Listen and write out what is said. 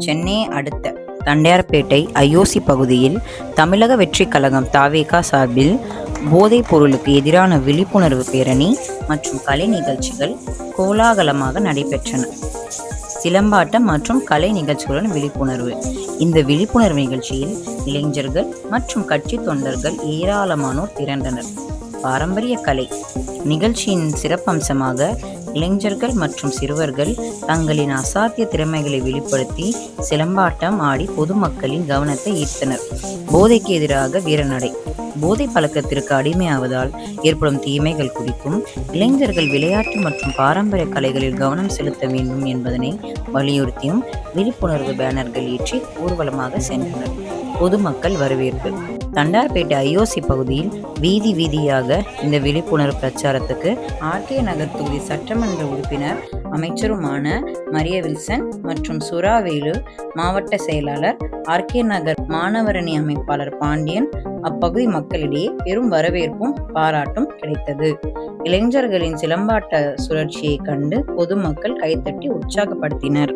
சென்னையை அடுத்த தண்டையார்பேட்டை ஐஓசி பகுதியில் தமிழக வெற்றிக் கழகம் தவேக சார்பில் போதைப் பொருளுக்கு எதிரான விழிப்புணர்வு பேரணி மற்றும் கலை நிகழ்ச்சிகள் கோலாகலமாக நடைபெற்றன. சிலம்பாட்டம் மற்றும் கலை நிகழ்ச்சிகளுடன் விழிப்புணர்வு. இந்த விழிப்புணர்வு நிகழ்ச்சியில் இளைஞர்கள் மற்றும் கட்சி தொண்டர்கள் ஏராளமானோர் திரண்டனர். பாரம்பரிய கலை நிகழ்ச்சியின் சிறப்பம்சமாக இளைஞர்கள் மற்றும் சிறுவர்கள் தங்களின் அசாத்திய திறமைகளை வெளிப்படுத்தி சிலம்பாட்டம் ஆடி பொதுமக்களின் கவனத்தை ஈர்த்தனர். போதைக்கு எதிராக வீரநடை. போதை பழக்கத்திற்கு அடிமையாவதால் ஏற்படும் தீமைகள் குறித்தும் இளைஞர்கள் விளையாட்டு மற்றும் பாரம்பரிய கலைகளில் கவனம் செலுத்த வேண்டும் என்பதனை வலியுறுத்தியும் விழிப்புணர்வு பேனர்கள் ஏற்றி ஊர்வலமாக சென்றனர். பொதுமக்கள் வரவேற்பு. தண்டையார்பேட்டை ஐஓசி பகுதியில் வீதி வீதியாக இந்த விழிப்புணர்வு பிரச்சாரத்துக்கு ஆர்கே நகர் தொகுதி சட்டமன்ற உறுப்பினர் அமைச்சருமான மரிய வில்சன் மற்றும் சுறாவேலு மாவட்ட செயலாளர், ஆர்கே நகர் மாணவரணி அமைப்பாளர் பாண்டியன் அப்பகுதி மக்களிடையே பெரும் வரவேற்பும் பாராட்டும் கிடைத்தது. இளைஞர்களின் சிலம்பாட்ட சுழற்சியை கண்டு பொதுமக்கள் கைத்தட்டி உற்சாகப்படுத்தினர்.